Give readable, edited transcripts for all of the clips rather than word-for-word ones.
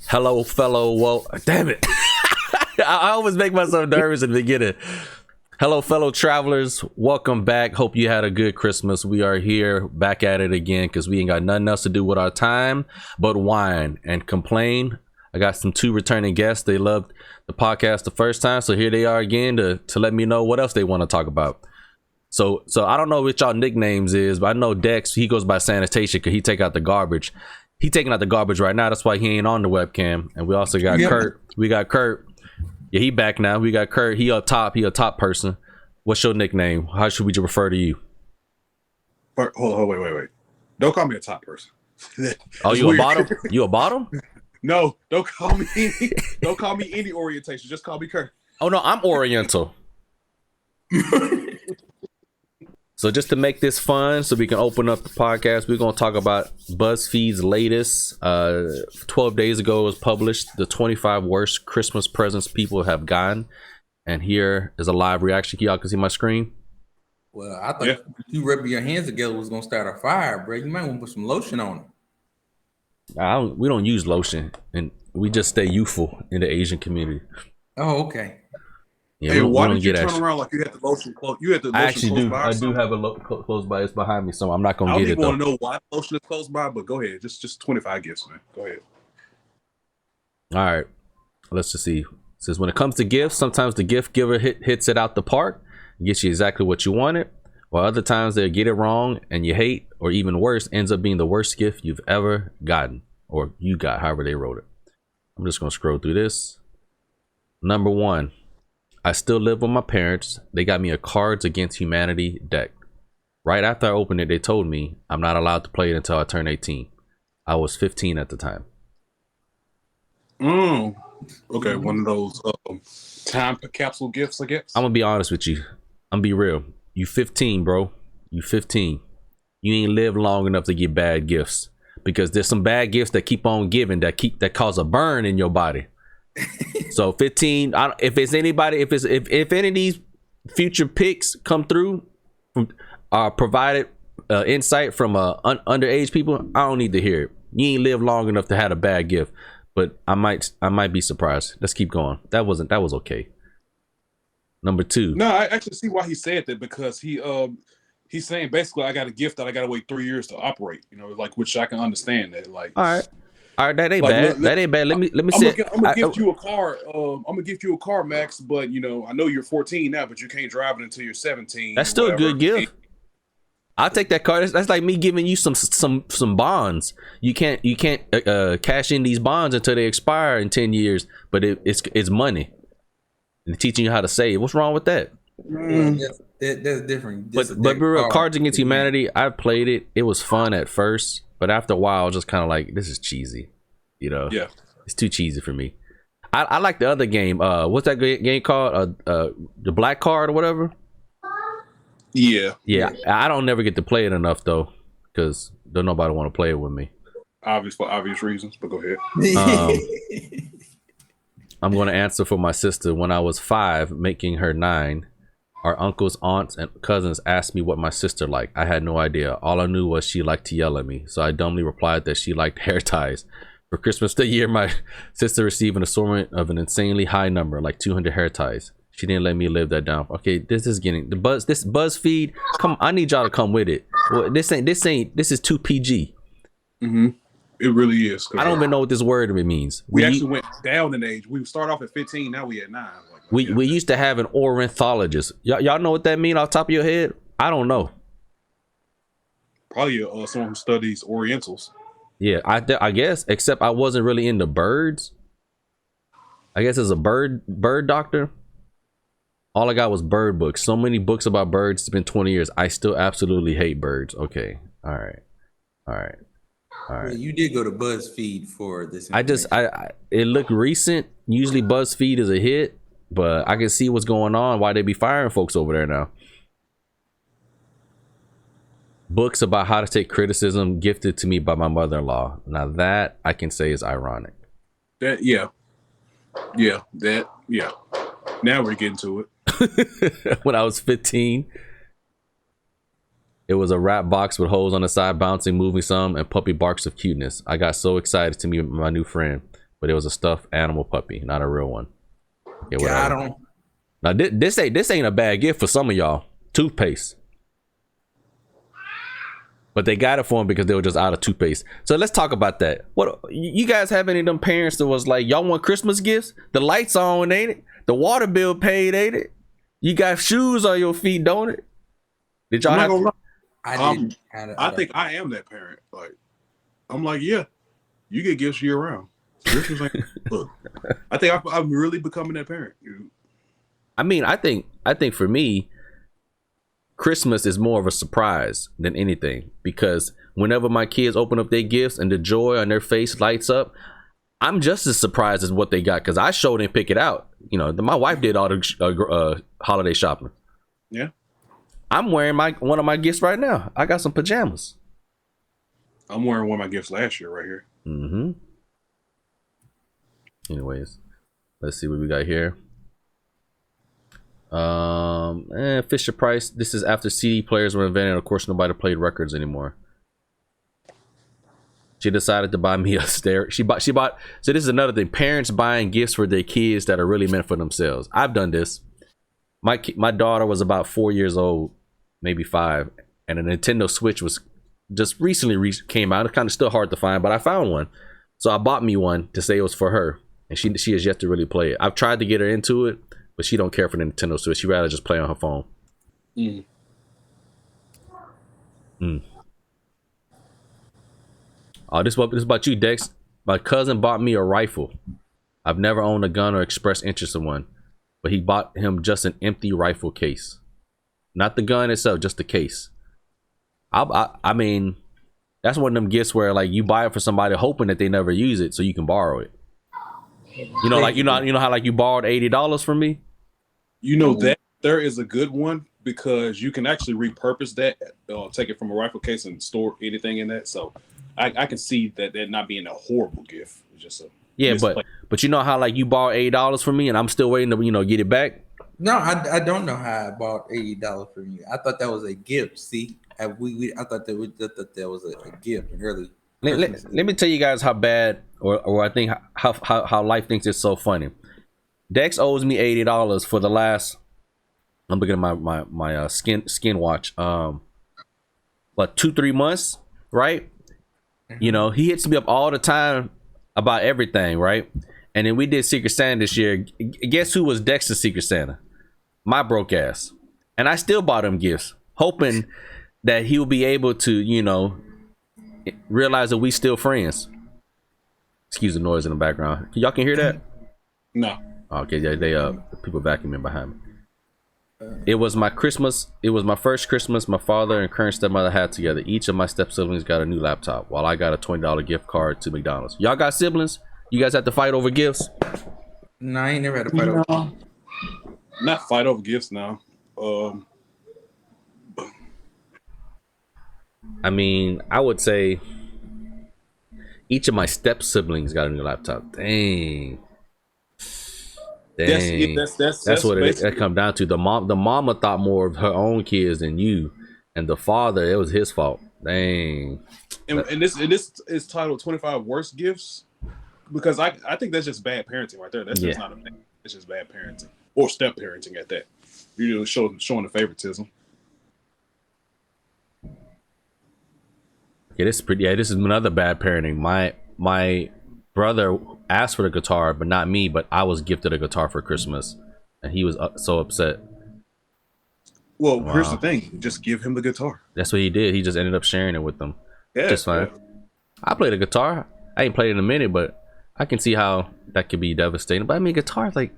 Hello, fellow. Well, damn it. I always make myself nervous at the beginning. Hello, fellow travelers. Welcome back. Hope you had a good Christmas. We are here back at it again because we ain't got nothing else to do with our time but whine and complain. I got two returning guests. They loved the podcast the first time, so here they are again to let me know what else they want to talk about. So I don't know what y'all nicknames is, but I know Dex, he goes by sanitation because he take out the garbage. He taking out the garbage right now. That's why he ain't on the webcam. And we also got Kurt. We got Kurt. Yeah, he back now. We got Kurt. He up top. He a top person. What's your nickname? How should we refer to you? Hold on, wait. Don't call me a top person. Oh, you weird. A bottom? You a bottom? No, don't call me any orientation. Just call me Kurt. Oh no, I'm Oriental. So just to make this fun, so we can open up the podcast, we're going to talk about BuzzFeed's latest. 12 days ago, it was published the 25 worst Christmas presents people have gotten. And here is a live reaction. Y'all can see my screen. Well, I thought you rubbing your hands together was going to start a fire, bro. You might want to put some lotion on them. We don't use lotion, and we just stay youthful in the Asian community. Oh, okay. Yeah, hey, why did you turn around like you had the lotion close? You had the lotion I actually close do. by. I do have a close by. It's behind me, so I'm not gonna get it. I don't even want to know why the lotion is close by, but go ahead. Just 25 gifts, man. Go ahead. All right, let's just see. It says when it comes to gifts, sometimes the gift giver hits it out the park, gets you exactly what you wanted, while other times they get it wrong and you hate, or even worse, ends up being the worst gift you've ever gotten, or you got, however they wrote it. I'm just gonna scroll through this. Number 1. I still live with my parents. They got me a Cards Against Humanity deck. Right after I opened it, they told me I'm not allowed to play it until I turn 18. I was 15 at the time. Okay, one of those time capsule gifts, I guess. I'm gonna be honest with you. I'm gonna be real. You 15, bro. You 15. You ain't lived long enough to get bad gifts, because there's some bad gifts that keep on giving that cause a burn in your body. So 15. If it's anybody, if any of these future picks come through, provided insight from underage people, I don't need to hear it. You ain't lived long enough to have a bad gift, but I might be surprised. Let's keep going. That was okay. Number 2. No, I actually see why he said that, because he's saying basically I got a gift that I got to wait 3 years to operate. You know, like, which I can understand that. Like, all right, that ain't bad. That ain't bad. Let me see. I'm gonna gift you a car. I'm gonna gift you a car, Max. But you know, I know you're 14 now, but you can't drive it until you're 17. That's still whatever. A good gift. I'll take that car. That's like me giving you some bonds. You can't cash in these bonds until they expire in 10 years. But it's money, and teaching you how to save. What's wrong with that? That's different. But real, Cards Against Humanity, I played it. It was fun at first, but after a while, I was just kind of like, this is cheesy. You know, yeah, it's too cheesy for me. I like the other game. What's that game called? The Black Card or whatever. Yeah. I don't never get to play it enough though, because don't nobody want to play it with me. For obvious reasons, but go ahead. I'm going to answer for my sister. When I was 5, making her 9, our uncles, aunts, and cousins asked me what my sister liked. I had no idea. All I knew was she liked to yell at me, so I dumbly replied that she liked hair ties. For Christmas that year, my sister received an assortment of an insanely high number, like 200 hair ties. She didn't let me live that down. Okay, this is getting this BuzzFeed. Come, I need y'all to come with it. Well, this is too PG. It really is. I don't even know what this word means. We actually went down in age. We start off at 15. Now we at 9. Like, we used to have an ornithologist. Y'all know what that means off the top of your head? I don't know. Probably someone who studies Orientals. Yeah, I guess. Except I wasn't really into birds. I guess as a bird doctor. All I got was bird books. So many books about birds. It's been 20 years. I still absolutely hate birds. Okay. All right. Well, you did go to BuzzFeed for this. It looked recent. Usually BuzzFeed is a hit, but I can see what's going on. Why they be firing folks over there now. Books about how to take criticism gifted to me by my mother-in-law. Now that I can say is ironic. Yeah. Now we're getting to it. When I was 15, it was a wrap box with holes on the side, bouncing, moving some, and puppy barks of cuteness. I got so excited to meet my new friend. but it was a stuffed animal puppy, not a real one. Okay, Got him. Now this ain't a bad gift for some of y'all. Toothpaste. But they got it for him because they were just out of toothpaste. So let's talk about that. What you guys have any of them parents that was like, y'all want Christmas gifts? The lights on, ain't it? The water bill paid, ain't it? You got shoes on your feet, don't it? Did y'all have? I think I am that parent. Like, I'm like, yeah, you get gifts year round. So this was like, look, I think I'm really becoming that parent. I mean, I think for me, Christmas is more of a surprise than anything, because whenever my kids open up their gifts and the joy on their face lights up, I'm just as surprised as what they got, because I showed and pick it out. You know, my wife did all the holiday shopping. Yeah, I'm wearing one of my gifts right now. I got some pajamas. I'm wearing one of my gifts last year right here. Mm-hmm. Anyways, let's see what we got here. Fisher Price. This is after CD players were invented. Of course, nobody played records anymore. She decided to buy me a stereo. She bought. So this is another thing. Parents buying gifts for their kids that are really meant for themselves. I've done this. My daughter was about 4 years old, maybe 5, and a Nintendo Switch was just recently came out. It's kind of still hard to find, but I found one. So I bought me one to say it was for her, and she has yet to really play it. I've tried to get her into it, but she don't care for the Nintendo Switch. She'd rather just play on her phone. Oh, this is about you, Dex. My cousin bought me a rifle. I've never owned a gun or expressed interest in one, but he bought him just an empty rifle case. Not the gun itself, just the case. I mean, that's one of them gifts where like you buy it for somebody hoping that they never use it so you can borrow it. You know, like you know how like you borrowed $80 from me? You know that there is a good one, because you can actually repurpose that, take it from a rifle case and store anything in that. So I can see that not being a horrible gift. It's just but you know how like you borrowed $80 from me and I'm still waiting to get it back? No, I don't know how I bought $80 from you. I thought that was a gift. See, I thought that was a gift early. Let me tell you guys how bad or I think how life thinks it's so funny. Dex owes me $80 for the last. I'm looking at my skin watch. But 2-3 months, right? Mm-hmm. You know, he hits me up all the time about everything, right? And then we did Secret Santa this year. Guess who was Dex's Secret Santa? My broke ass. And I still bought him gifts, hoping that he'll be able to, realize that we still friends. Excuse the noise in the background. Y'all can hear that? No. Okay, yeah, they people vacuuming behind me. It was my first Christmas my father and current stepmother had together. Each of my step siblings got a new laptop, while I got a $20 gift card to McDonald's. Y'all got siblings? You guys have to fight over gifts? No, I ain't never had to fight over. Not fight over gifts now. I mean, I would say each of my step siblings got a new laptop. Dang. That's what it come down to. The mama thought more of her own kids than you, and the father, it was his fault. Dang. And this is titled 25 worst gifts, because I think that's just bad parenting right there. That's just not a thing. It's just bad parenting, or step parenting at that. You're showing the favoritism. Yeah, this is another bad parenting. My brother asked for the guitar, but not me. But I was gifted a guitar for Christmas, and he was so upset. Well, here's the thing: just give him the guitar. That's what he did. He just ended up sharing it with them. Yeah, just fine. Yeah. I played a guitar. I ain't played in a minute, but I can see how that could be devastating. But I mean, guitar, like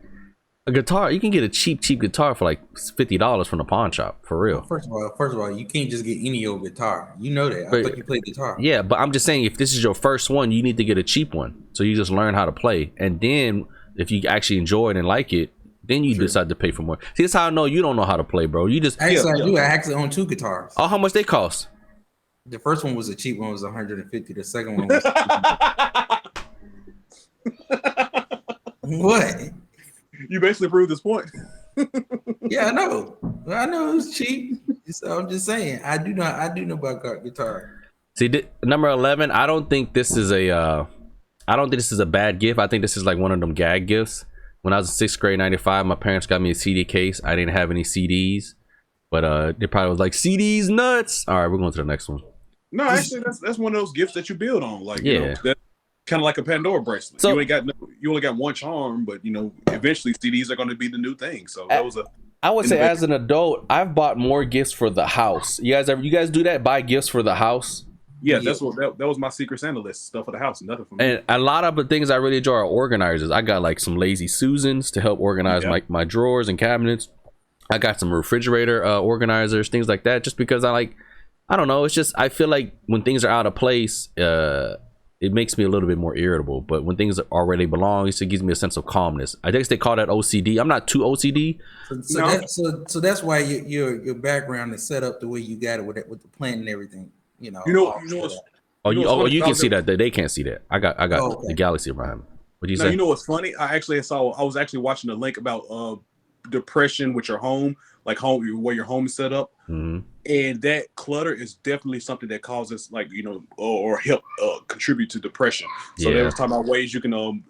a guitar, you can get a cheap guitar for like $50 from the pawn shop, for real. First of all, you can't just get any old guitar. You know that. I thought you played guitar. Yeah, but I'm just saying, if this is your first one, you need to get a cheap one, so you just learn how to play, and then if you actually enjoy it and like it, then you decide to pay for more. See, that's how I know you don't know how to play, bro. You just I actually own 2 guitars. Oh, how much they cost? The first one was a cheap one, was $150. The second one was what? You basically proved this point. Yeah, I know it was cheap. So I'm just saying, I do know about guitar. See, number 11. I don't think this is a I don't think this is a bad gift. I think this is like one of them gag gifts. When I was in 6th grade, 95, my parents got me a CD case. I didn't have any CDs, but they probably was like, CDs nuts. All right, we're going to the next one. No, actually, that's one of those gifts that you build on. Like, yeah, you know, that's kind of like a Pandora bracelet. So, you only got one charm, but you know, eventually CDs are going to be the new thing. So that was I would say as an adult, I've bought more gifts for the house. You guys do that? Buy gifts for the house? Yeah, that's what that was my Secret Santa list stuff for the house. Nothing for me. And a lot of the things I really enjoy are organizers. I got like some lazy Susans to help organize my drawers and cabinets. I got some refrigerator organizers, things like that. Just because I don't know. It's just I feel like when things are out of place, it makes me a little bit more irritable. But when things already belong, it gives me a sense of calmness. I guess they call that OCD. I'm not too OCD. So that's why your background is set up the way you got it with the plant and everything. You know you can see that. They can't see that. I got the galaxy around me. What do you say? You know what's funny? I was actually watching a link about depression with your home, like where your home is set up, and that clutter is definitely something that causes, like, you know, or help contribute to depression. So they was talking about ways you can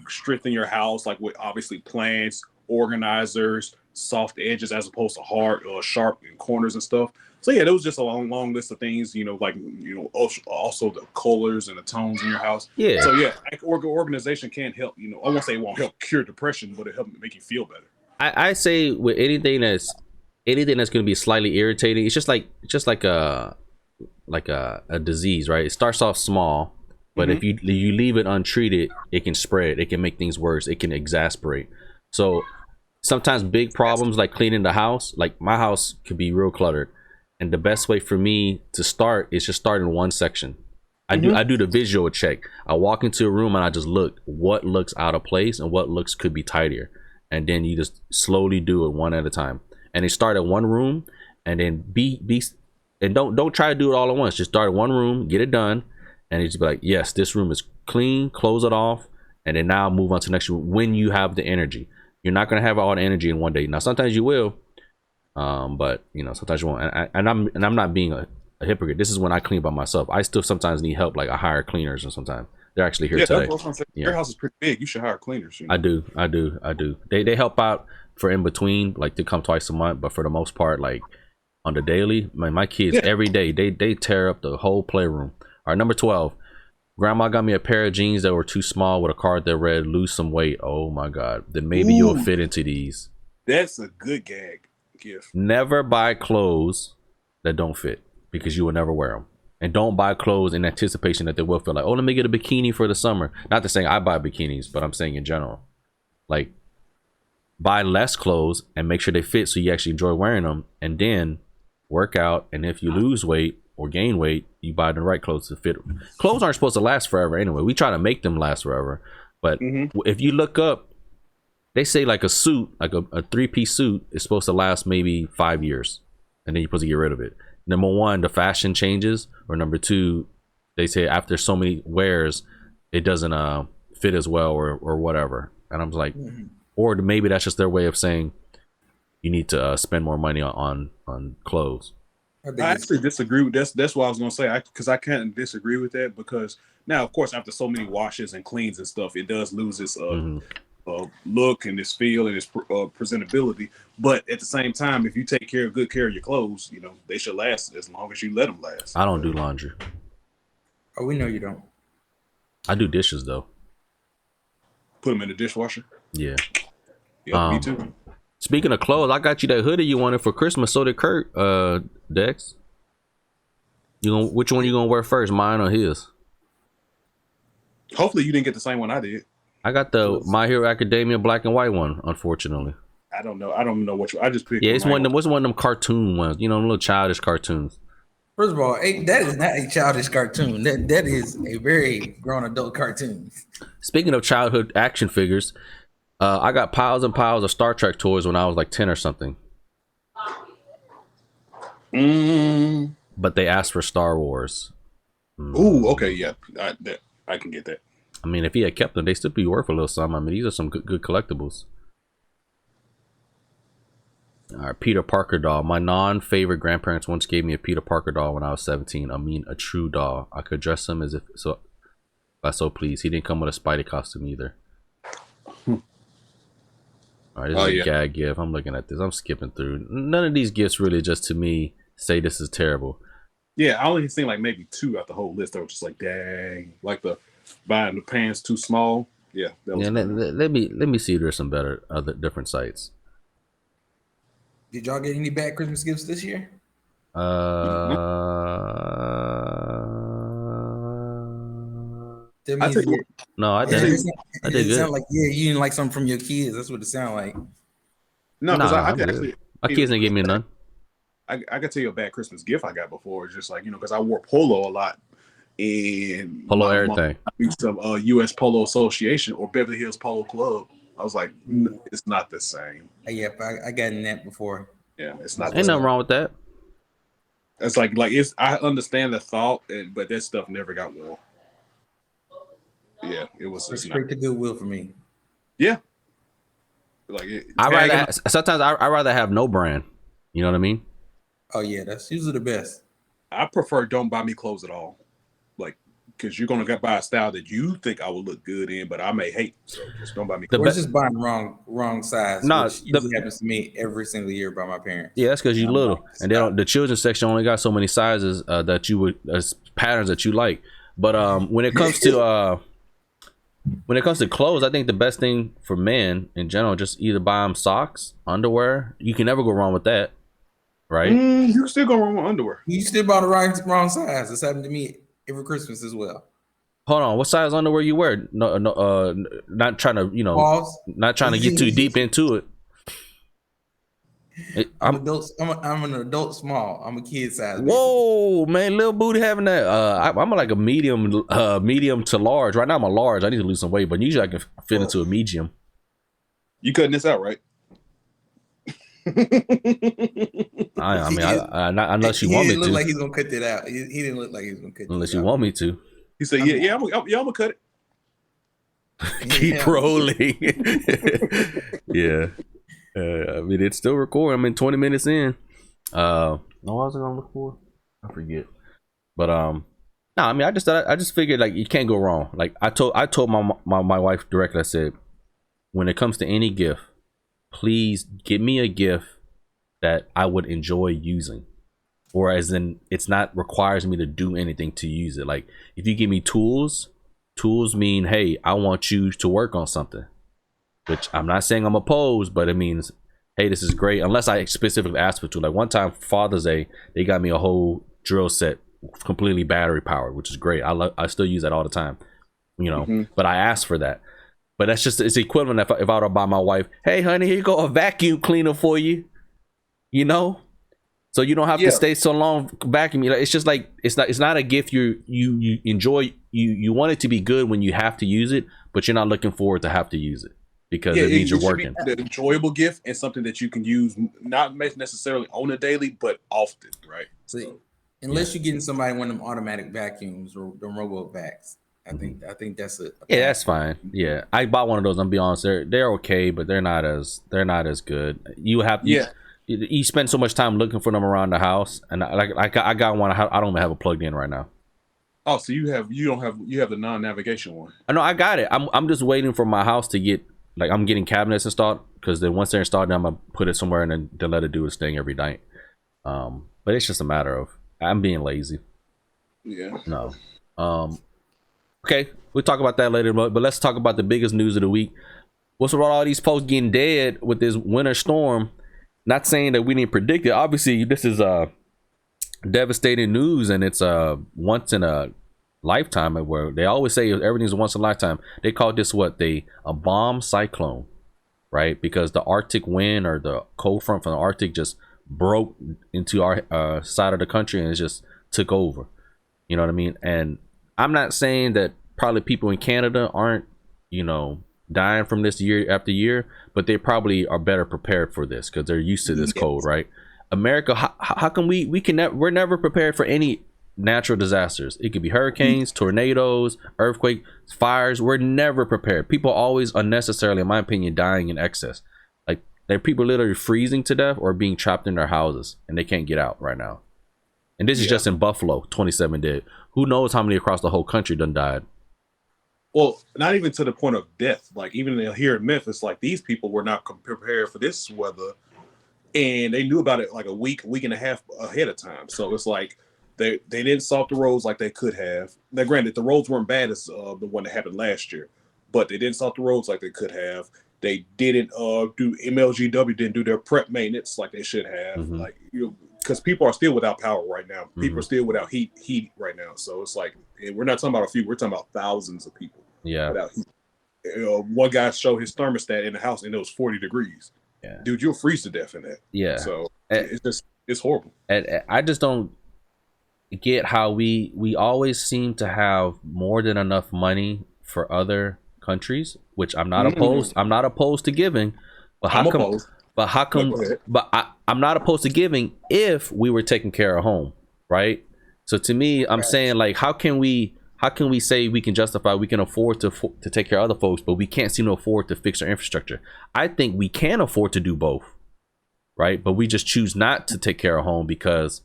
strengthen your house, like with obviously plants, organizers, soft edges as opposed to hard sharp corners and stuff. So yeah, there was just a long list of things, you know, like, you know, also the colors and the tones in your house. Yeah. So yeah, organization can help. You know, I won't say it won't help cure depression, but it help make you feel better. I say with anything that's going to be slightly irritating, it's just like a disease, right? It starts off small, but if you leave it untreated, it can spread. It can make things worse. It can exasperate. So sometimes big problems like cleaning the house, like my house could be real cluttered. And the best way for me to start is just start in one section. I do the visual check. I walk into a room and I just look what looks out of place and what could be tidier. And then you just slowly do it one at a time. And they start at one room and then don't try to do it all at once. Just start at one room, get it done, and just be like, yes, this room is clean, close it off, and then now move on to the next room when you have the energy. You're not gonna have all the energy in one day. Now sometimes you will. But you know, sometimes you won't, and I'm not being a hypocrite. This is when I clean by myself. I still sometimes need help, like I hire cleaners, and sometimes they're actually here today. That's what I'm saying. Your house is pretty big. You should hire cleaners. You know? I do. They help out for in between, like they come twice a month, but for the most part, like on the daily, my kids every day they tear up the whole playroom. All right, number 12. Grandma got me a pair of jeans that were too small with a card that read "Lose some weight." Oh my God! Then maybe you'll fit into these. That's a good gag gift. Never buy clothes that don't fit because you will never wear them, and don't buy clothes in anticipation that they will fit. Like, oh, let me get a bikini for the summer. Not to say I buy bikinis, but I'm saying in general, like buy less clothes and make sure they fit so you actually enjoy wearing them, and then work out. And if you lose weight or gain weight, you buy the right clothes to fit. Clothes aren't supposed to last forever anyway. We try to make them last forever, but if you look up, they say like a suit, like a 3-piece suit is supposed to last maybe 5 years, and then you're supposed to get rid of it. Number one, the fashion changes, or number two, they say after so many wears, it doesn't fit as well or whatever. And I'm like, or maybe that's just their way of saying you need to spend more money on clothes. I actually disagree with this. That's what I was gonna say. Because I can't disagree with that, because now, of course, after so many washes and cleans and stuff, it does lose its look and its feel and its presentability. But at the same time, if you take good care of your clothes, you know, they should last as long as you let them last. I don't do laundry. Oh, we know you don't. I do dishes though. Put them in the dishwasher. Yeah. Yeah, me too. Speaking of clothes, I got you that hoodie you wanted for Christmas. So did Kurt. Dex. Which one you gonna wear first, mine or his? Hopefully you didn't get the same one I did. I got the My Hero Academia black and white one, unfortunately. I don't know which one. I just picked. Yeah, it's one of them cartoon ones. You know, little childish cartoons. First of all, that is not a childish cartoon. That is a very grown adult cartoon. Speaking of childhood action figures, I got piles and piles of Star Trek toys when I was like 10 or something. But they asked for Star Wars. Ooh, okay, yeah, I can get that. I mean, if he had kept them, they still be worth a little something. I mean, these are some good collectibles. All right, Peter Parker doll. My non-favorite grandparents once gave me a Peter Parker doll when I was 17. I mean, a true doll. I could dress him as if so. I'm so pleased. He didn't come with a Spidey costume either. All right, this is a gag gift. I'm looking at this. I'm skipping through. None of these gifts really just to me say this is terrible. Yeah, I only seen like maybe 2 out the whole list. I was just like, dang, like the buying the pants too small. Yeah, that was let me see if there's some better other different sites. Did y'all get any bad Christmas gifts this year? No, I didn't. I did good. Sound like you didn't like something from your kids. That's what it sounded like. No, because I could actually. My kids didn't give me none. I could tell you a bad Christmas gift I got before. It's just like, because I wore polo a lot, and polo everything. I used some U.S. Polo Association or Beverly Hills Polo Club. I was like, it's not the same. Yeah, I got in that before. Yeah, it's not. Ain't nothing wrong with that. It's like it's. I understand the thought, but that stuff never got worn. Yeah, it was straight to Goodwill for me. Yeah, like sometimes I rather have no brand. You know what I mean? Oh yeah, that's usually the best. I prefer don't buy me clothes at all, like because you're gonna buy a style that you think I would look good in, but I may hate. So just don't buy me clothes. Or just buying wrong size. No, which usually happens to me every single year by my parents. Yeah, that's because you're little, and the children's section only got so many sizes that you would patterns that you like. But when it comes to clothes, I think the best thing for men in general, just either buy them socks, underwear. You can never go wrong with that, right? You can still go wrong with underwear. You still bought the wrong size. It's happened to me every Christmas as well. Hold on, what size underwear you wear? No, not trying to, not trying to get too deep into it. I'm an adult small. I'm a kid size. Whoa, man, little booty having that. I'm like a medium to large. Right now I'm a large. I need to lose some weight, but usually I can fit into a medium. You cutting this out, right? I mean, unless you want me to. He didn't look like he's gonna cut that out. He didn't look like he was gonna cut. Unless you want me to. He said, "Yeah, I'm gonna cut it." Keep rolling. Yeah. I mean, it's still recording. I'm in 20 minutes in. What was I gonna look for? I forget. But no, I mean, I just figured like you can't go wrong. Like I told my wife directly. I said, when it comes to any gift, please give me a gift that I would enjoy using, or as in it's not requires me to do anything to use it. Like if you give me tools mean, hey, I want you to work on something. Which I'm not saying I'm opposed, but it means, hey, this is great. Unless I specifically asked for it. Like one time, Father's Day, they got me a whole drill set, completely battery powered, which is great. I still use that all the time, But I asked for that. But that's just it's equivalent if I were to buy my wife, hey, honey, here you go, a vacuum cleaner for you, so you don't have to stay so long vacuuming. Like, it's just like it's not a gift you enjoy. You want it to be good when you have to use it, but you're not looking forward to have to use it. Because it means you're working. The enjoyable gift and something that you can use, not necessarily on a daily, but often, right? See, unless you're getting somebody one of them automatic vacuums or the robo vacs, I think that's it. Yeah, that's fine. Yeah, I bought one of those. I'm be honest, they're okay, but they're not as good. You spend so much time looking for them around the house, and I got one. I don't even have it plugged in right now. Oh, so you have the non-navigation one? I know I got it. I'm just waiting for my house to get. Like I'm getting cabinets installed because then once they're installed, I'm gonna put it somewhere and then let it do its thing every night. But it's just a matter of I'm being lazy. Yeah. No. Okay, we'll talk about that later. But let's talk about the biggest news of the week. What's with all these folks getting dead with this winter storm? Not saying that we didn't predict it. Obviously, this is devastating news, and it's once in a lifetime. Where they always say everything's once in a lifetime. They call this a bomb cyclone, right? Because the Arctic wind or the cold front from the Arctic just broke into our side of the country and it just took over. You know what I mean? And I'm not saying that probably people in Canada aren't, dying from this year after year, but they probably are better prepared for this because they're used to this cold, right? America, how come we're never prepared for any natural disasters? It could be hurricanes, tornadoes, earthquakes, fires. We're never prepared. People always unnecessarily, in my opinion, dying in excess. Like there are people literally freezing to death or being trapped in their houses and they can't get out right now. And this is just in Buffalo, 27 dead. Who knows how many across the whole country done died? Well, not even to the point of death. Like even here in Memphis, like these people were not prepared for this weather, and they knew about it like a week and a half ahead of time. So it's like they didn't salt the roads like they could have. Now, granted, the roads weren't bad as the one that happened last year, but they didn't salt the roads like they could have. They didn't do MLGW didn't do their prep maintenance like they should have. Like because people are still without power right now. People are still without heat right now. So it's like we're not talking about a few. We're talking about thousands of people. Yeah. Without heat. One guy showed his thermostat in the house and it was 40 degrees. Yeah. Dude, you'll freeze to death in that. Yeah. So it's horrible. And I just don't get how we always seem to have more than enough money for other countries, which I'm not opposed. I'm not opposed to giving, but how come? Opposed. But how come? But I'm not opposed to giving if we were taking care of home, right? So to me, I'm saying like, how can we say we can justify we can afford to take care of other folks, but we can't seem to afford to fix our infrastructure? I think we can afford to do both, right? But we just choose not to take care of home because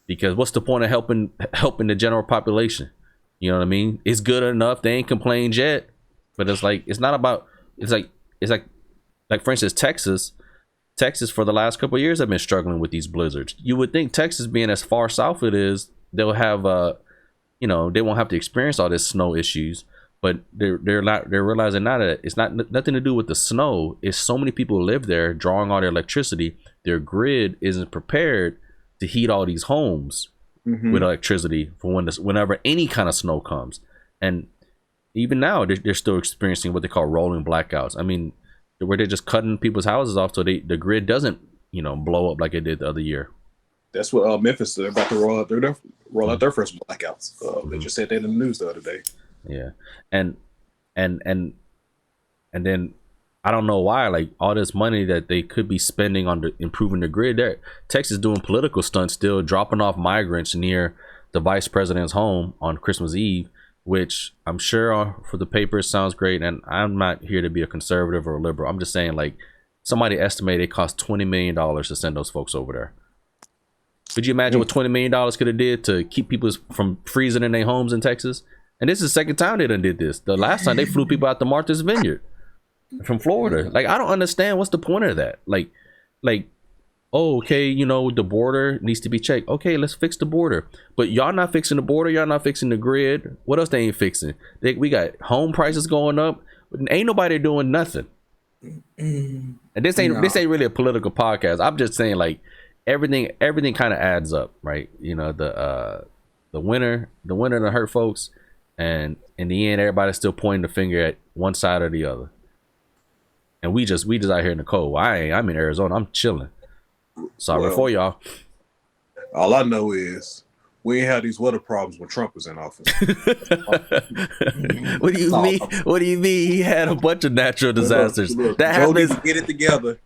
what's the point of helping the general population? You know what I mean? It's good enough. They ain't complained yet, but it's like it's not about. It's like for instance, Texas for the last couple of years have been struggling with these blizzards. You would think Texas being as far south it is, they'll have they won't have to experience all this snow issues, but they're realizing now that it's nothing to do with the snow. It's so many people live there drawing all their electricity. Their grid isn't prepared to heat all these homes with electricity for whenever any kind of snow comes. And even now they're still experiencing what they call rolling blackouts. I mean, where they're just cutting people's houses off so the grid doesn't blow up like it did the other year. That's what Memphis, they're about to roll out their first blackouts. They just said that in the news the other day. Yeah, and then I don't know why, like all this money that they could be spending on improving the grid, there Texas doing political stunts still, dropping off migrants near the vice president's home on Christmas Eve, which I'm sure for the paper sounds great. And I'm not here to be a conservative or a liberal. I'm just saying, like, somebody estimated it cost $20 million to send those folks over there. Could you imagine what $20 million could have did to keep people from freezing in their homes in Texas? And this is the second time they done did this. The last time they flew people out to Martha's Vineyard from Florida. Like, I don't understand what's the point of that. Like, oh, okay, the border needs to be checked. Okay, let's fix the border. But y'all not fixing the border. Y'all not fixing the grid. What else they ain't fixing? We got home prices going up. Ain't nobody doing nothing. And this ain't really a political podcast. I'm just saying, like, everything kind of adds up, right? The winter that hurt folks, and in the end, everybody's still pointing the finger at one side or the other. And we just out here in the cold. I'm in Arizona. I'm chilling. Sorry for y'all. All I know is we ain't had these weather problems when Trump was in office. What do you mean? What do you mean? He had a bunch of natural disasters. That Joe happens. Needs to get it together.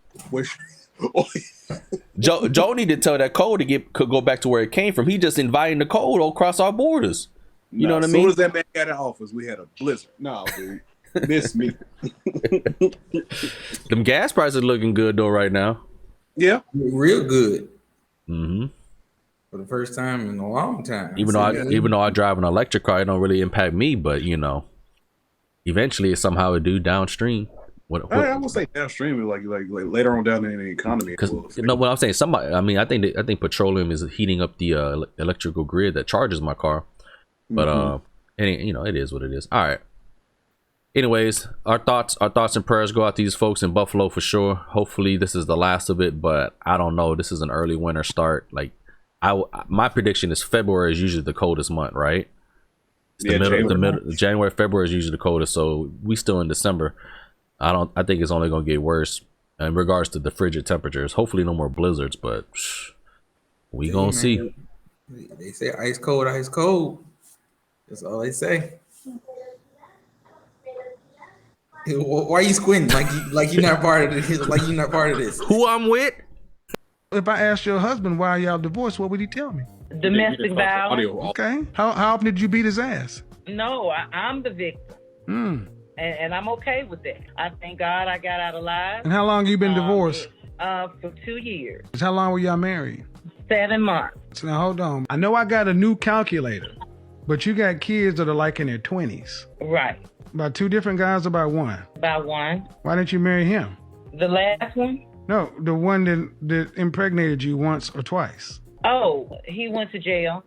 Joe need to tell that cold could go back to where it came from. He just inviting the cold across our borders. You know what I mean? As soon as that man got in office, we had a blizzard. No, dude. Miss me. Them gas prices looking good though right now. Yeah, real good. Mm-hmm. For the first time in a long time. Even though I drive an electric car, it don't really impact me. But eventually, somehow it do downstream. I won't say downstream, like later on down in the economy. Because what I'm saying, I think petroleum is heating up the electrical grid that charges my car. But it is what it is. All right. Anyways, our thoughts and prayers go out to these folks in Buffalo for sure. Hopefully this is the last of it, but I don't know. This is an early winter start. Like, my prediction is February is usually the coldest month, right? January, February is usually the coldest. So we still in December. I think it's only gonna get worse in regards to the frigid temperatures. Hopefully no more blizzards, but we gonna see. They say ice cold, ice cold. That's all they say. Why are you squinting like you're not part of this? Like you're not part of this. Who I'm with? If I asked your husband why y'all divorced, what would he tell me? Domestic violence. Okay. How often did you beat his ass? No, I'm the victim. And I'm okay with that. I thank God I got out alive. And how long you been divorced? For 2 years. How long were y'all married? 7 months. So now hold on. I know I got a new calculator, but you got kids that are like in their 20s. Right. About 2 different guys, or about one? About one. Why didn't you marry him? The last one? No, the one that impregnated you once or twice. Oh, he went to jail.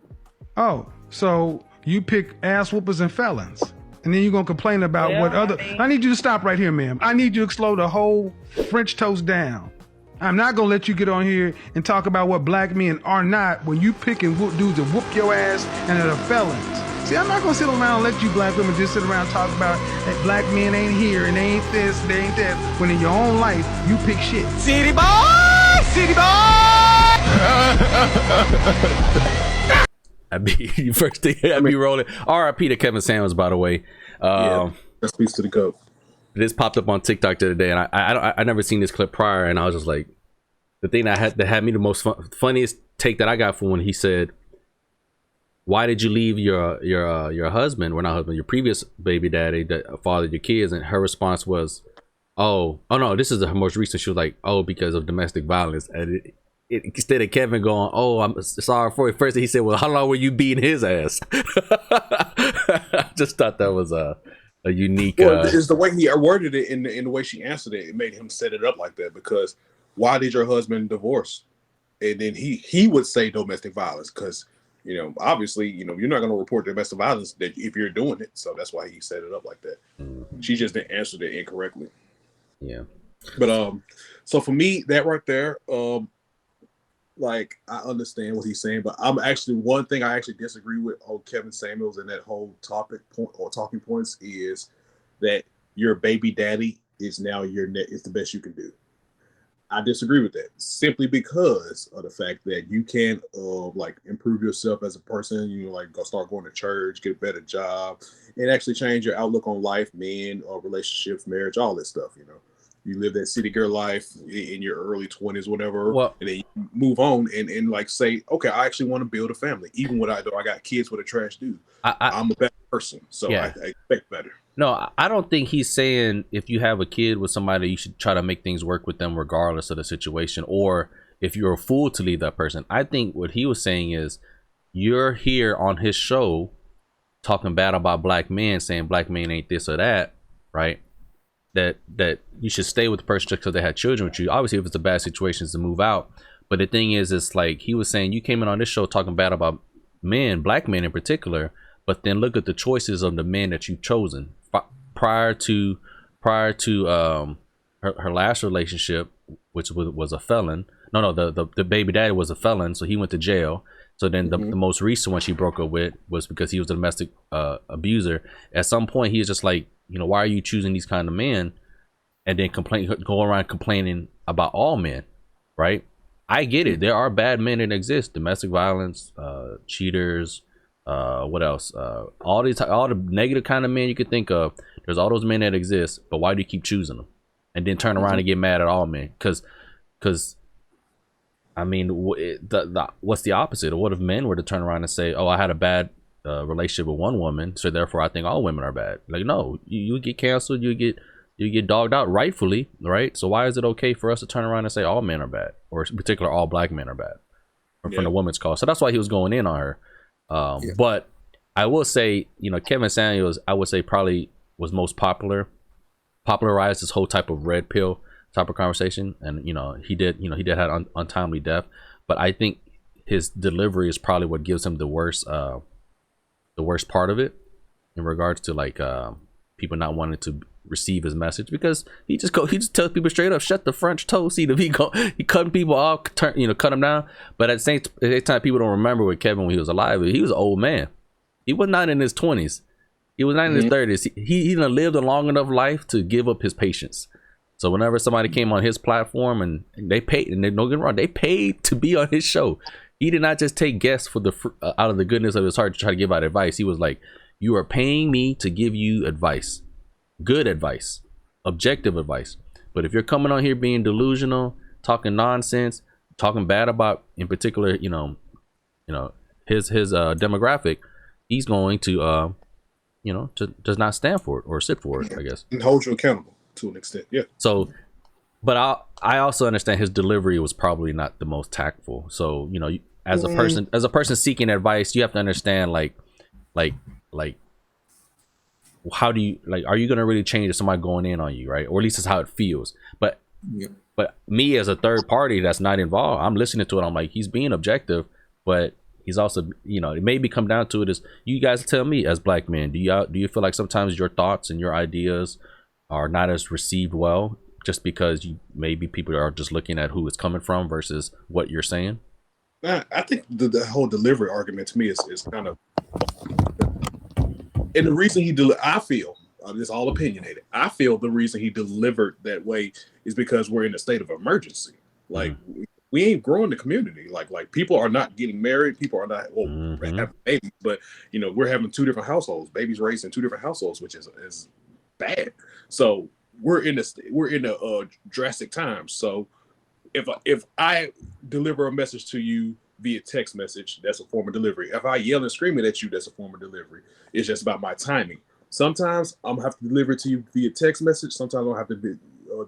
Oh, so you pick ass whoopers and felons. And then you're going to complain about what other... I need you to stop right here, ma'am. I need you to slow the whole French toast down. I'm not going to let you get on here and talk about what black men are not when you pick and whoop dudes that whoop your ass and are felons. See, I'm not going to sit around and let you black women just sit around and talk about that black men ain't here and they ain't this, they ain't that, when in your own life, you pick shit. City boy! City boy! I'd be first thing I'd be rolling. R.I.P. to Kevin Samuels, by the way. That speaks to the goat. This popped up on TikTok the other day, and I never seen this clip prior, and I was just like, the thing that had me the most funniest take that I got from when he said, "Why did you leave your husband? Well, not husband, your previous baby daddy that fathered your kids?" And her response was, "Oh no, this is the most recent." She was like, "Oh, because of domestic violence." And instead of Kevin going, "Oh, I'm sorry for it," first he said, "Well, how long were you beating his ass?" I just thought that was a unique. Well, it's the way he worded it and the way she answered it. It made him set it up like that because why did your husband divorce? And then he would say domestic violence because obviously you're not going to report domestic violence that if you're doing it. So that's why he set it up like that. She just didn't answer it incorrectly. Yeah. But so for me, that right there, like I understand what he's saying, but one thing I actually disagree with on Kevin Samuels and that whole topic point or talking points is that your baby daddy is now is the best you can do. I disagree with that simply because of the fact that you can like improve yourself as a person, go start going to church, get a better job, and actually change your outlook on life, men, relationships, marriage, all this stuff, You live that city girl life in your early 20s, whatever, and then you move on and like say, okay, I actually want to build a family, even though I got kids with a trash dude. I'm a better person, so I expect better. No, I don't think he's saying if you have a kid with somebody, you should try to make things work with them regardless of the situation, or if you're a fool to leave that person. I think what he was saying is you're here on his show talking bad about black men, saying black men ain't this or that, right? That you should stay with the person just because they had children with you. Obviously, if it's a bad situation, to move out. But the thing is, it's like he was saying, you came in on this show talking bad about men, black men in particular, but then look at the choices of the men that you've chosen prior to her last relationship, which was a felon. No, the baby daddy was a felon, so he went to jail. So then the most recent one she broke up with was because he was a domestic abuser. At some point, he was just like, why are you choosing these kind of men? And then go around complaining about all men, right? I get it. There are bad men that exist. Domestic violence, cheaters, what else? All the negative kind of men you could think of. There's all those men that exist, but why do you keep choosing them? And then turn around and get mad at all men? Because I mean, what's the opposite? Or what if men were to turn around and say, "Oh, I had a bad relationship with one woman, so therefore I think all women are bad"? Like, no, you get canceled, you get dogged out rightfully, right? So why is it okay for us to turn around and say all men are bad, or in particular all black men are bad, from the woman's cause? So that's why he was going in on her. But I will say, Kevin Samuels, I would say probably was most popularized this whole type of red pill type of conversation, and he did have untimely death, but I think his delivery is probably what gives him the worst part of it in regards to like people not wanting to receive his message, because he just tells people straight up, shut the French toast. He cutting people off, cut them down. But at the same time, people don't remember with Kevin when he was alive. He was an old man. He was not in his 20s. He was not in his 30s. He done lived a long enough life to give up his patience. So whenever somebody came on his platform and they paid, and don't get me wrong, they paid to be on his show. He did not just take guests for out of the goodness of his heart to try to give out advice. He was like, you are paying me to give you advice, good advice, objective advice. But if you're coming on here being delusional, talking nonsense, talking bad about, in particular, his demographic, he's going to does not stand for it or sit for it, I guess, and hold you accountable to an extent. Yeah. So, but I also understand his delivery was probably not the most tactful. So, as a person seeking advice, you have to understand, like, like like how do you like, are you gonna really change if somebody going in on you, right? Or at least it's how it feels. But Yep. but me as a third party that's not involved, I'm listening to it, I'm like, he's being objective, but he's also, you know, it maybe come down to it is, you guys tell me as black men, do you feel like sometimes your thoughts and your ideas are not as received well just because you maybe people are just looking at who it's coming from versus what you're saying? I think the whole delivery argument to me is kind of, and the reason I feel, it's all opinionated. I feel the reason he delivered that way is because we're in a state of emergency. Like we ain't growing the community. Like people are not getting married. People are not having babies. But you know, we're having two different households. Babies raised in two different households, which is bad. So we're in a drastic time. So if I deliver a message to you via text message, that's a form of delivery. If I yell and scream at you, that's a form of delivery. It's just about my timing. Sometimes I'm gonna have to deliver it to you via text message. Sometimes I'll have to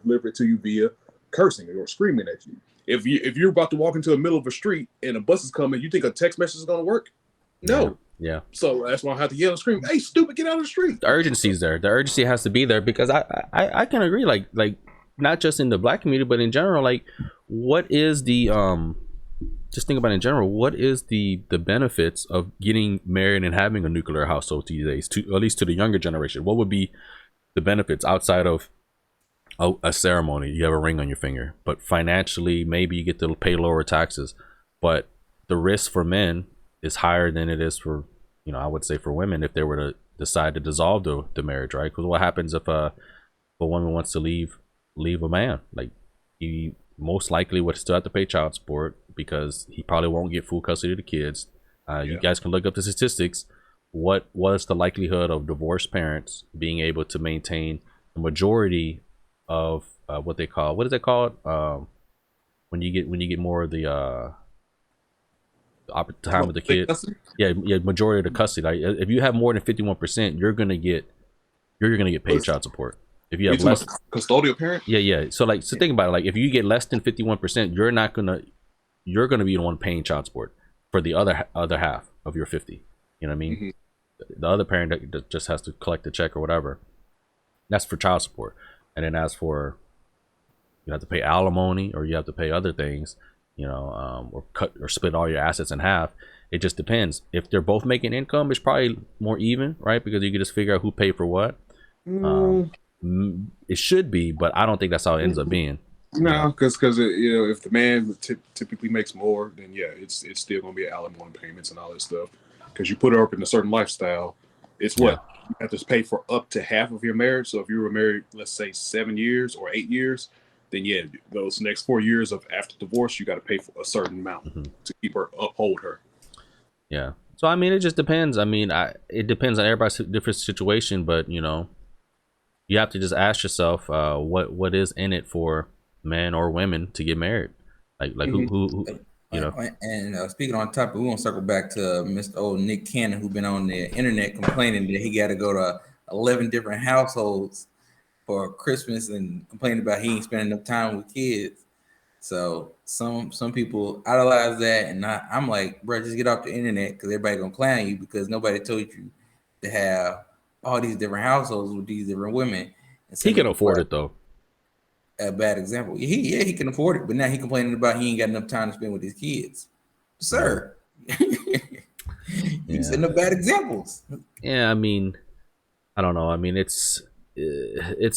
deliver it to you via cursing or screaming at you. If you're about to walk into the middle of a street and a bus is coming, you think a text message is gonna work? No. Yeah. So that's why I have to yell and scream, "Hey, stupid, get out of the street!" The urgency's there. The urgency has to be there because I can agree. Like not just in the black community, but in general. Like, what is the just think about it in general. What is the benefits of getting married and having a nuclear household these days? To at least to the younger generation, what would be the benefits outside of a ceremony? You have a ring on your finger, but financially, maybe you get to pay lower taxes, but the risk for men is higher than it is for, you know, I would say for women if they were to decide to dissolve the marriage, right? Because what happens if a woman wants to leave a man? Like, he most likely would still have to pay child support because he probably won't get full custody of the kids. You guys can look up the statistics. What was the likelihood of divorced parents being able to maintain the majority of what is it called when you get more of the time with the kid? Yeah, majority of the custody. Like, if you have more than 51%, you're gonna get paid child support. If you have less custodial parent, so think about it. Like, if you get less than 51%, you're gonna be the one paying child support for the other half of your 50. You know what I mean? The other parent that just has to collect the check or whatever, that's for child support. And then as for, you have to pay alimony or you have to pay other things, you know, or cut or split all your assets in half. It just depends. If they're both making income, it's probably more even, right? Because you can just figure out who paid for what. It should be, but I don't think that's how it ends up being. No, because you know, if the man typically makes more, then yeah, it's still gonna be alimony payments and all that stuff. Because you put her up in a certain lifestyle, it's what you have to pay for up to half of your marriage. So if you were married, let's say 7 years or 8 years, then yeah, those next 4 years of after divorce, you got to pay for a certain amount to keep her, uphold her. Yeah. So I mean, it just depends. I mean, it depends on everybody's different situation, but you know, you have to just ask yourself, what is in it for men or women to get married? Like who you know. And speaking on topic, we want to circle back to Mr. Old Nick Cannon, who been on the internet complaining that he got to go to 11 different households for Christmas and complaining about he ain't spending enough time with kids. So some people idolize that, and I'm like, bro, just get off the internet because everybody gonna clown you because nobody told you to have all these different households with these different women. He can afford it though. A bad example. He can afford it, but now he complaining about he ain't got enough time to spend with his kids. Sir, you setting up bad examples. Yeah, I mean, I don't know. I mean, it's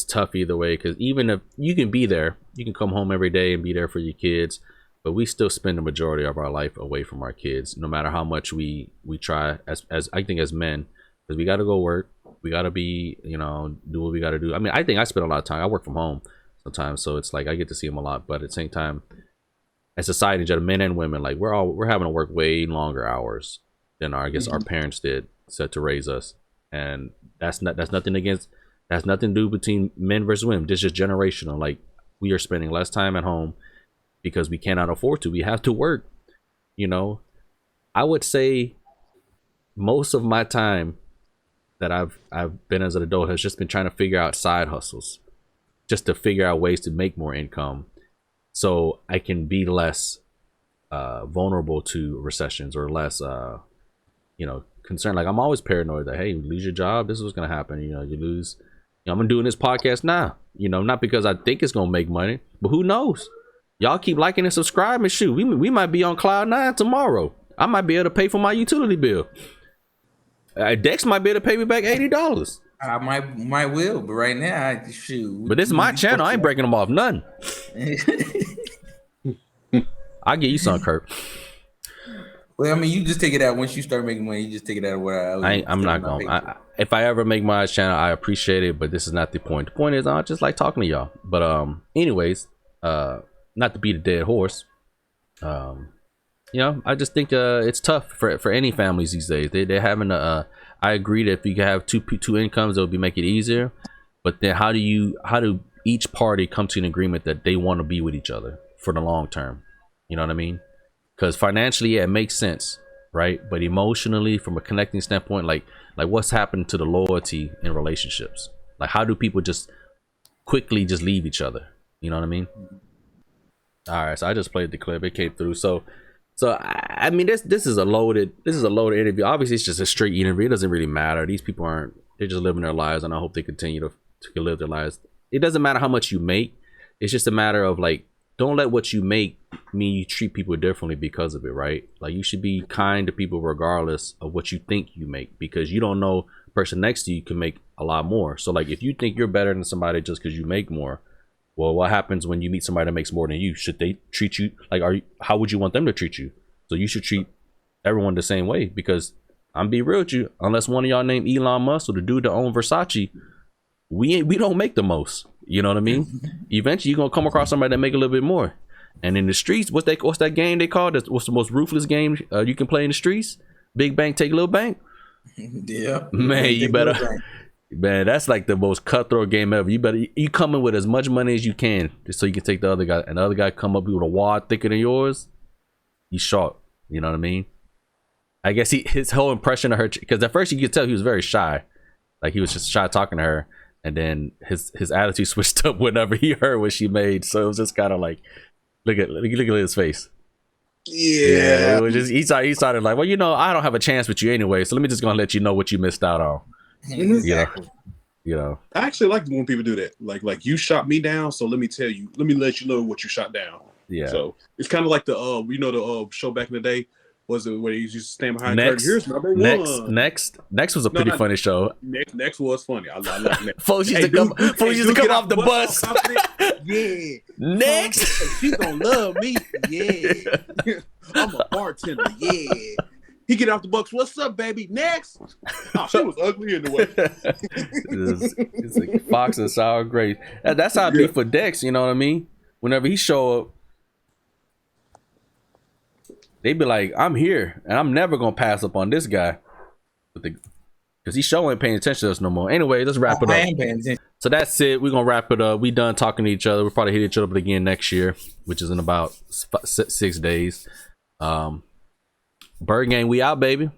tough either way because even if you can be there, you can come home every day and be there for your kids, but we still spend the majority of our life away from our kids, no matter how much we try as I think as men, because we got to go work, we got to be, you know, do what we got to do. I mean, I think I spend a lot of time. I work from home sometimes, so it's like I get to see them a lot, but at the same time, as society, just men and women, like we're having to work way longer hours than our parents did set to raise us, and that's nothing to do between men versus women. This is just generational. Like, we are spending less time at home because we cannot afford to. We have to work. You know, I would say most of my time that I've been as an adult has just been trying to figure out side hustles, just to figure out ways to make more income so I can be less vulnerable to recessions or less concerned. Like I'm always paranoid that hey, you lose your job, this is what's gonna happen. You know, you lose. You know, I'm doing this podcast now. You know, not because I think it's gonna make money, but who knows? Y'all keep liking and subscribing. Shoot, we might be on cloud 9 tomorrow. I might be able to pay for my utility bill. Dex might be able to pay me back $80. I might will, but right now, shoot. But this is my channel. I ain't breaking them off none. I'll give you some, Kurt. Well, I mean, you just take it out once you start making money. You just take it out of where I'm not going. If I ever make my channel, I appreciate it, but this is not the point. The point is, I just like talking to y'all. But anyways, not to beat a dead horse. You know, I just think it's tough for any families these days. They're having a. I agree that if you have two incomes, it would make it easier. But then, how do each party come to an agreement that they want to be with each other for the long term? You know what I mean? Because financially, yeah, it makes sense, right? But emotionally, from a connecting standpoint, like what's happened to the loyalty in relationships? Like, how do people just quickly just leave each other? You know what I mean? All right, so I just played the clip. It came through. So I mean, this is a loaded interview. Obviously, it's just a straight interview. It doesn't really matter. These people they're just living their lives, and I hope they continue to live their lives. It doesn't matter how much you make. It's just a matter of like, don't let what you make mean you treat people differently because of it, right? Like you should be kind to people regardless of what you think you make, because you don't know the person next to you can make a lot more. So like if you think you're better than somebody just because you make more, well, what happens when you meet somebody that makes more than you? Should they treat you like how would you want them to treat you? So you should treat everyone the same way, because I'm be real with you, unless one of y'all named Elon Musk or the dude that own Versace, we don't make the most. You know what I mean? Eventually you're gonna come across somebody that make a little bit more. And in the streets, what's that game they call it? What's the most ruthless game you can play in the streets? Big bank take little bank. Yeah, man, you better. Man, that's like the most cutthroat game ever. You come in with as much money as you can just so you can take the other guy, and the other guy come up with a wad thicker than yours. He's short. You know what I mean? I guess his whole impression of her, because at first you could tell he was very shy, like he was just shy talking to her, and then his attitude switched up whenever he heard what she made. So it was just kind of like, look at his face. Yeah, it was just he started like, well, you know, I don't have a chance with you anyway, so let me just gonna let you know what you missed out on. Exactly. You know, I actually like when people do that. Like you shot me down, so let me let you know what you shot down. Yeah. So it's kind of like the the show back in the day, was it where he used to stand behind curtain? Here's number one. Next was a pretty funny show. Next was funny. I like next. Folks used to come off the bus. Yeah. Next. She's gonna love me. Yeah. I'm a bartender. Yeah. He get off the bus. What's up, baby? Next. Oh, she was ugly in the way. It's like Fox and sour grapes. That's how it be for Dex. You know what I mean? Whenever he show up, they be like, I'm here and I'm never gonna pass up on this guy, because he sure ain't paying attention to us no more. Anyway, let's wrap it up. So that's it. We're gonna wrap it up. We done talking to each other. We'll probably hit each other up again next year, which is in about 6 days. Bird Gang, we out, baby.